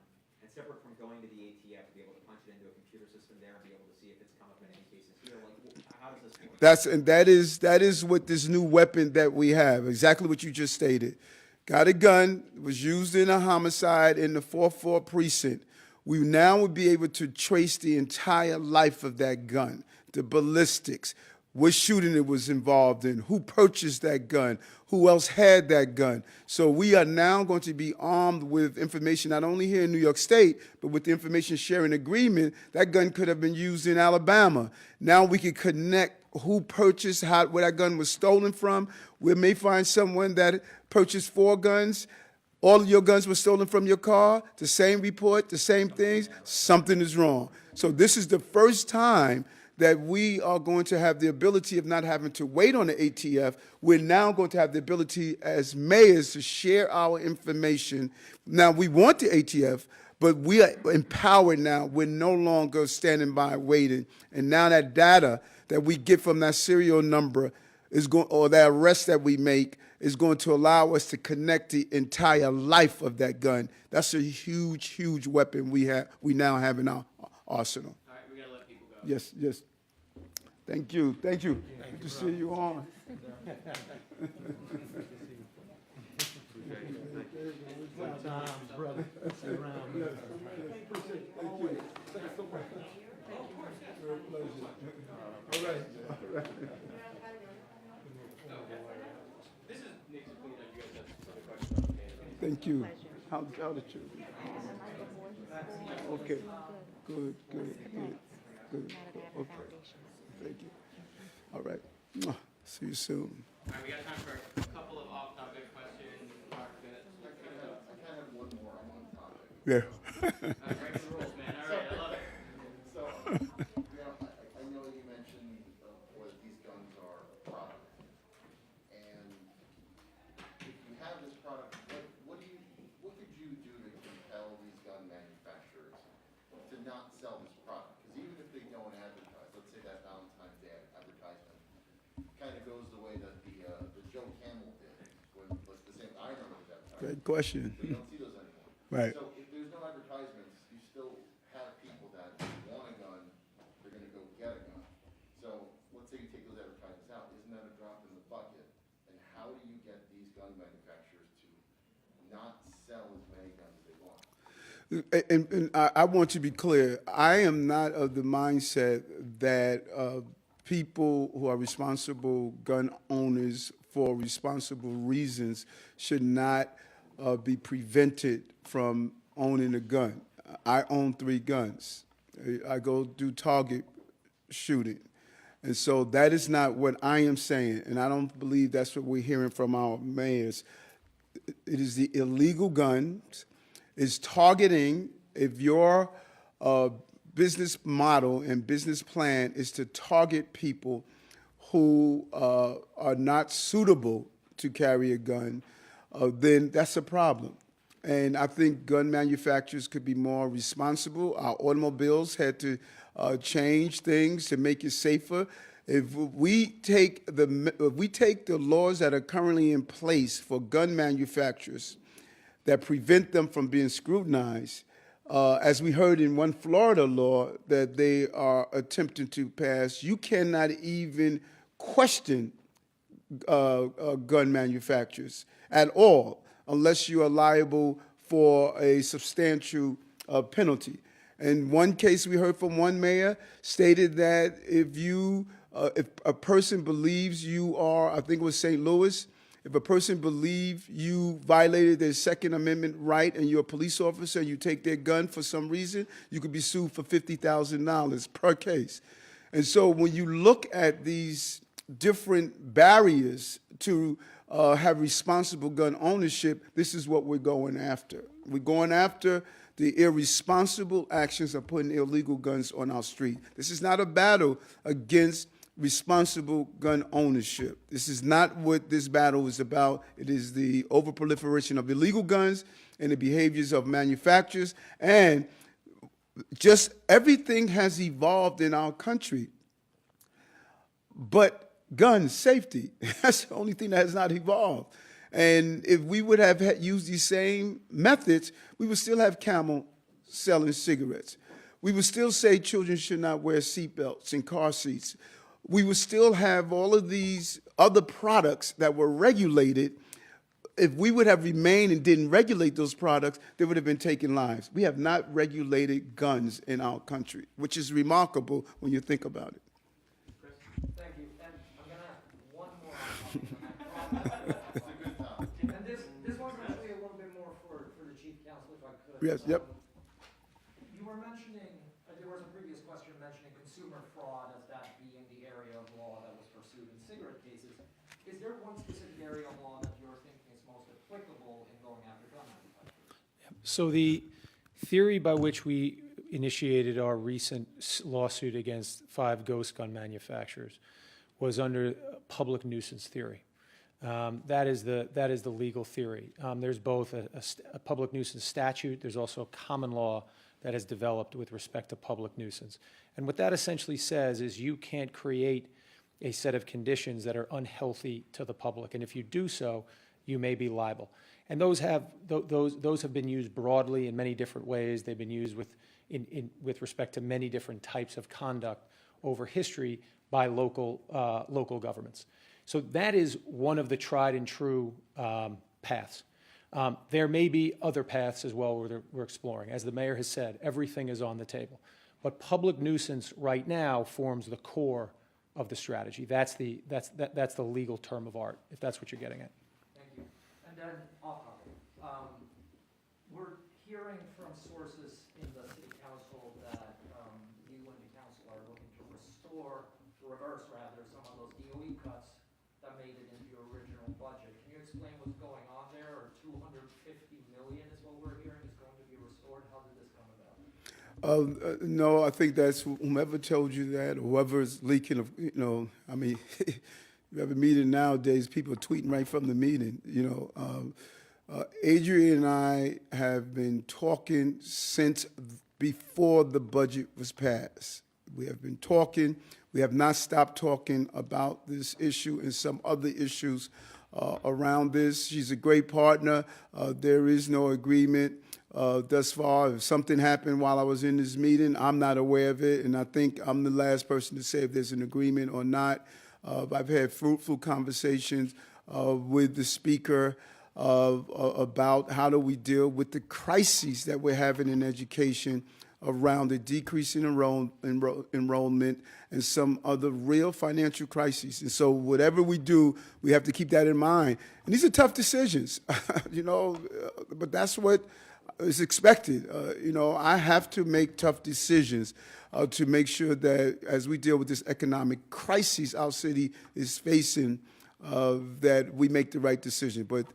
and separate from going to the ATF, to be able to punch it into a computer system there and be able to see if it's come up in any cases here. Like, how does this work? That is what this new weapon that we have, exactly what you just stated. Got a gun, was used in a homicide in the 4-4 precinct. We now would be able to trace the entire life of that gun, the ballistics, what shooting it was involved in, who purchased that gun, who else had that gun. So we are now going to be armed with information not only here in New York State, but with the information sharing agreement. That gun could have been used in Alabama. Now we can connect who purchased, where that gun was stolen from. We may find someone that purchased 4 guns. All of your guns were stolen from your car, the same report, the same things. Something is wrong. So this is the first time that we are going to have the ability of not having to wait on the ATF. We're now going to have the ability as mayors to share our information. Now, we want the ATF, but we are empowered now. We're no longer standing by waiting. And now that data that we get from that serial number is going, or that arrest that we make, is going to allow us to connect the entire life of that gun. That's a huge, huge weapon we now have in our arsenal. All right, we gotta let people go. Yes, yes. Thank you, thank you. Good to see you on. This is Nick's opinion. You guys have some other questions on the case. Thank you. How did you? Okay. Good, good, good, good. Okay. Thank you. All right. Mwah. See you soon. All right, we got time for a couple of off-topic questions. Mark, I kind of have one more on topic. Yeah. break the rules, man. All right, I love it. So, I know you mentioned what these guns are a product. And if you have this product, what could you do to compel these gun manufacturers to not sell this product? Because even if they don't advertise, let's say that Valentine's Day advertisement kind of goes the way that the Joe Camel did when was the same. I remember that time. Great question. But you don't see those anymore. Right. So if there's no advertisements, you still have people that want a gun, they're going to go get a gun. So let's say you take those advertisements out, isn't that a drop in the bucket? And how do you get these gun manufacturers to not sell as many guns as they want? And I want to be clear. I am not of the mindset that people who are responsible gun owners for responsible reasons should not be prevented from owning a gun. I own 3 guns. I go do target shooting. And so that is not what I am saying, and I don't believe that's what we're hearing from our mayors. It is the illegal guns. It's targeting, if your business model and business plan is to target people who are not suitable to carry a gun, then that's a problem. And I think gun manufacturers could be more responsible. Our automobiles had to change things to make it safer. If we take the laws that are currently in place for gun manufacturers that prevent them from being scrutinized, as we heard in one Florida law that they are attempting to pass, you cannot even question gun manufacturers at all unless you are liable for a substantial penalty. In one case we heard from one mayor stated that if a person believes you are, I think it was St. Louis, if a person believes you violated their Second Amendment right and you're a police officer and you take their gun for some reason, you could be sued for $50,000 per case. And so when you look at these different barriers to have responsible gun ownership, this is what we're going after. We're going after the irresponsible actions of putting illegal guns on our street. This is not a battle against responsible gun ownership. This is not what this battle is about. It is the overproliferation of illegal guns and the behaviors of manufacturers, and just everything has evolved in our country. But gun safety, that's the only thing that has not evolved. And if we would have used these same methods, we would still have Camel selling cigarettes. We would still say children should not wear seatbelts and car seats. We would still have all of these other products that were regulated. If we would have remained and didn't regulate those products, they would have been taking lives. We have not regulated guns in our country, which is remarkable when you think about it. Thank you, and I'm gonna ask one more on and this one's actually a little bit more for the chief counsel, if I could. Yes, yep. You were mentioning, there was a previous question mentioning consumer fraud as that being the area of law that was pursued in cigarette cases. Is there one specific area of law that you're thinking is most applicable in going after gun manufacturers? So the theory by which we initiated our recent lawsuit against 5 ghost gun manufacturers was under public nuisance theory. That is the legal theory. There's both a public nuisance statute. There's also a common law that has developed with respect to public nuisance. And what that essentially says is you can't create a set of conditions that are unhealthy to the public. And if you do so, you may be liable. And those have been used broadly in many different ways. They've been used with respect to many different types of conduct over history by local governments. So that is one of the tried and true paths. There may be other paths as well we're exploring. As the mayor has said, everything is on the table. But public nuisance right now forms the core of the strategy. That's the legal term of art, if that's what you're getting at. Thank you. And then off topic. We're hearing from sources in the city council that you and the council are looking to reverse some of those DOE cuts that made it into your original budget. Can you explain what's going on there? Or 250 million is what we're hearing is going to be restored. How did this come about? No, I think that's whomever told you that, or whoever's leaking of, I mean, you have a meeting nowadays, people are tweeting right from the meeting, Adrian and I have been talking since before the budget was passed. We have been talking. We have not stopped talking about this issue and some other issues around this. She's a great partner. There is no agreement thus far. If something happened while I was in this meeting, I'm not aware of it, and I think I'm the last person to say if there's an agreement or not. I've had fruitful conversations with the speaker about how do we deal with the crises that we're having in education around the decrease in enrollment and some other real financial crises. And so whatever we do, we have to keep that in mind. And these are tough decisions, but that's what is expected. I have to make tough decisions to make sure that as we deal with this economic crisis our city is facing, that we make the right decision. But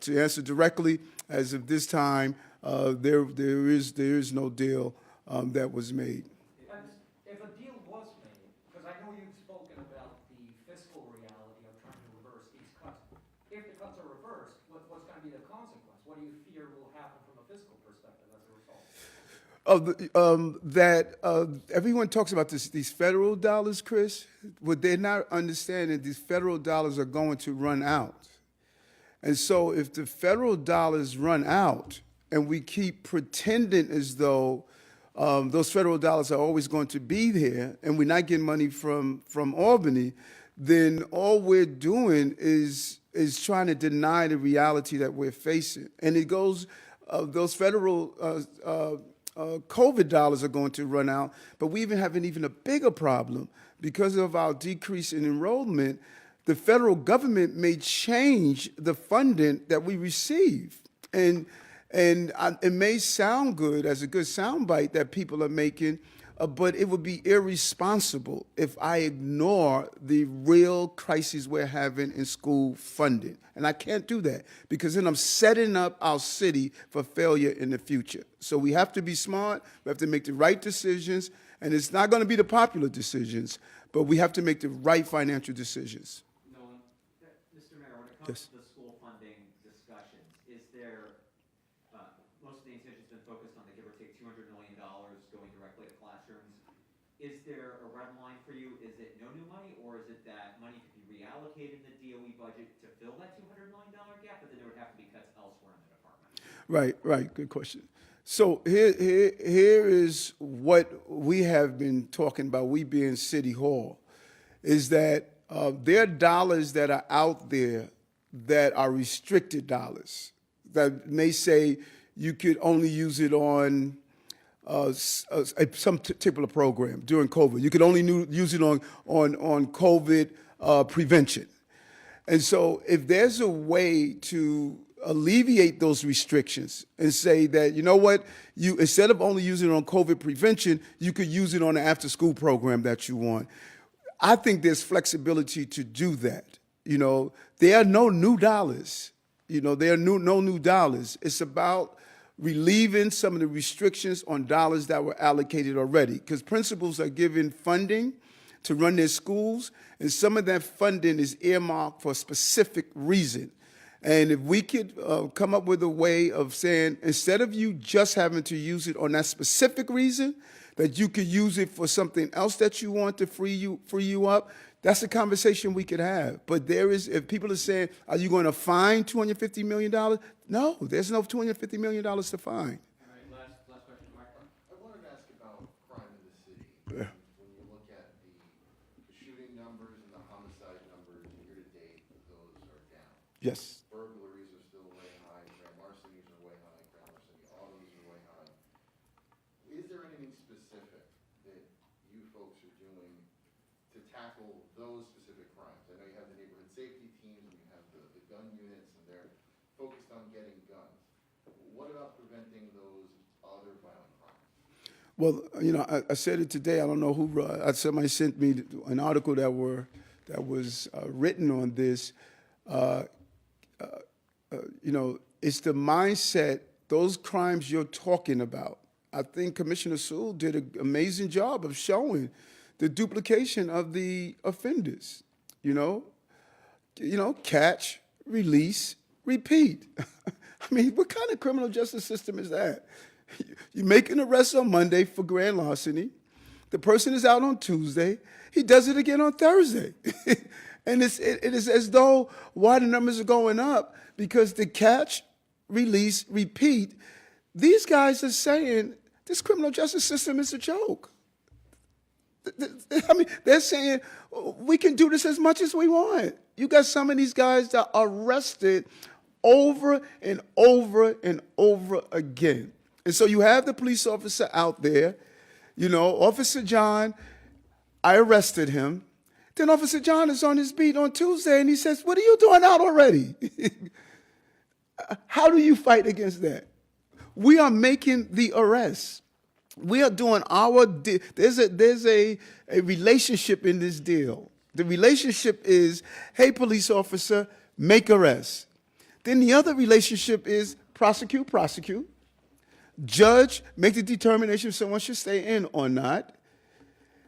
to answer directly, as of this time, there is no deal that was made. And if a deal was made, because I know you've spoken about the fiscal reality of trying to reverse these cuts. If the cuts are reversed, what's going to be the consequence? What do you fear will happen from a fiscal perspective as a result? Everyone talks about these federal dollars, Chris. What they're not understanding, these federal dollars are going to run out. And so if the federal dollars run out and we keep pretending as though those federal dollars are always going to be there and we're not getting money from Albany, then all we're doing is trying to deny the reality that we're facing. And it goes, those federal COVID dollars are going to run out, but we even have a bigger problem because of our decrease in enrollment. The federal government may change the funding that we receive. And it may sound good as a good soundbite that people are making, but it would be irresponsible if I ignore the real crises we're having in school funding. And I can't do that because then I'm setting up our city for failure in the future. So we have to be smart. We have to make the right decisions. And it's not going to be the popular decisions, but we have to make the right financial decisions. Mr. Mayor, when it comes to the school funding discussions, is there, most of the attention's been focused on the give or take $200 million going directly to classrooms. Is there a red line for you? Is it no new money, or is it that money could be reallocated in the DOE budget to fill that $200 million gap, but then there would have to be cuts elsewhere in the department? Right. Good question. So here is what we have been talking about, we being City Hall, is that there are dollars that are out there that are restricted dollars that may say you could only use it on some particular program during COVID. You could only use it on COVID prevention. And so if there's a way to alleviate those restrictions and say that, you know what, you instead of only using it on COVID prevention, you could use it on an after-school program that you want. I think there's flexibility to do that. There are no new dollars. There are no new dollars. It's about relieving some of the restrictions on dollars that were allocated already, because principals are given funding to run their schools, and some of that funding is earmarked for a specific reason. And if we could come up with a way of saying, instead of you just having to use it on that specific reason, that you could use it for something else that you want to free you up, that's a conversation we could have. But if people are saying, are you going to fine $250 million? No, there's no $250 million to fine. All right, last question, Mark. I wanted to ask about crime in the city. When you look at the shooting numbers and the homicide numbers year to date, those are down. Yes. Burglaries are still way high, grand larcenies are way high, grand larceny autos are way high. Is there anything specific that you folks are doing to tackle those specific crimes? I know you have the neighborhood safety teams and you have the gun units and they're focused on getting guns. What about preventing those other violent crimes? Well, you know, I said it today. I don't know who. Somebody sent me an article that was written on this. You know, it's the mindset. Those crimes you're talking about. I think Commissioner Sewell did an amazing job of showing the duplication of the offenders. You know, catch, release, repeat. I mean, what kind of criminal justice system is that? You make an arrest on Monday for grand larceny. The person is out on Tuesday. He does it again on Thursday. And it is as though why the numbers are going up, because the catch, release, repeat, these guys are saying this criminal justice system is a joke. I mean, they're saying we can do this as much as we want. You got some of these guys that are arrested over and over and over again. And so you have the police officer out there, you know, Officer John, I arrested him. Then Officer John is on his beat on Tuesday and he says, what are you doing out already? How do you fight against that? We are making the arrest. We are doing there's a relationship in this deal. The relationship is, hey, police officer, make arrest. Then the other relationship is prosecute. Judge, make the determination if someone should stay in or not.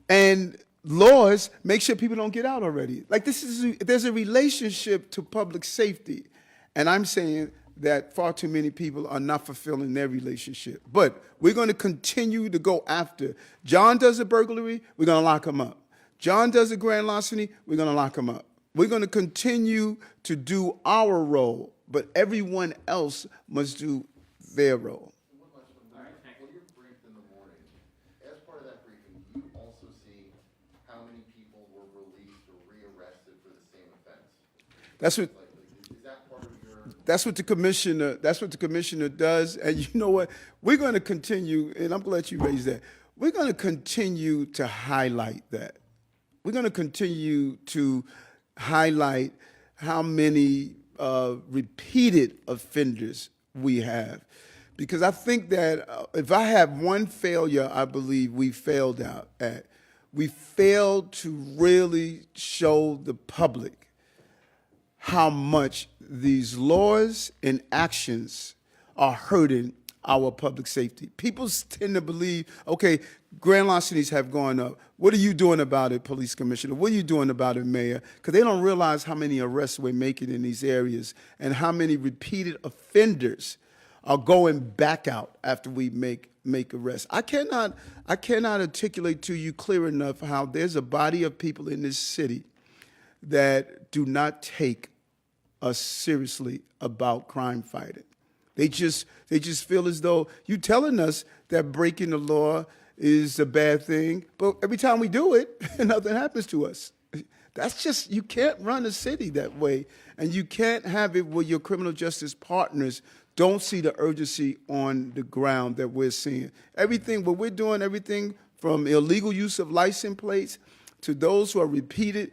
And laws, make sure people don't get out already. Like there's a relationship to public safety. And I'm saying that far too many people are not fulfilling their relationship. But we're going to continue to go after. John does a burglary, we're going to lock him up. John does a grand larceny, we're going to lock him up. We're going to continue to do our role, but everyone else must do their role. One last one. When you're briefed in the morning, as part of that briefing, do you also see how many people were released or rearrested for the same offense? That's what. Is that part of your? That's what the commissioner does. And you know what? We're going to continue, and I'm going to let you raise that. We're going to continue to highlight that. We're going to continue to highlight how many repeated offenders we have. Because I think that if I have one failure, I believe we failed out at, we failed to really show the public how much these laws and actions are hurting our public safety. People tend to believe, okay, grand larcenies have gone up. What are you doing about it, police commissioner? What are you doing about it, mayor? Because they don't realize how many arrests we're making in these areas and how many repeated offenders are going back out after we make arrests. I cannot articulate to you clear enough how there's a body of people in this city that do not take us seriously about crime fighting. They just feel as though you're telling us that breaking the law is a bad thing, but every time we do it, nothing happens to us. That's just, you can't run a city that way, and you can't have it where your criminal justice partners don't see the urgency on the ground that we're seeing. Everything, what we're doing, everything from illegal use of license plates to those who are repeated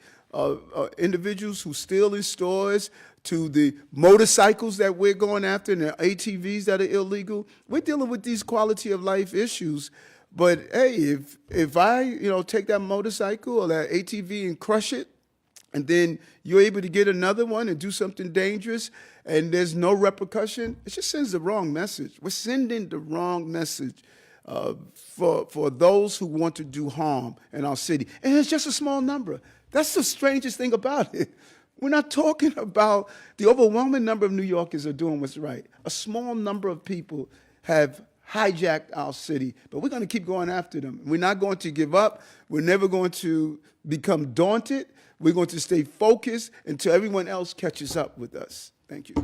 individuals who steal in stores, to the motorcycles that we're going after and the ATVs that are illegal. We're dealing with these quality of life issues. But hey, if I take that motorcycle or that ATV and crush it, and then you're able to get another one and do something dangerous, and there's no repercussion, it just sends the wrong message. We're sending the wrong message for those who want to do harm in our city. And it's just a small number. That's the strangest thing about it. We're not talking about the overwhelming number of New Yorkers are doing what's right. A small number of people have hijacked our city, but we're going to keep going after them. We're not going to give up. We're never going to become daunted. We're going to stay focused until everyone else catches up with us. Thank you.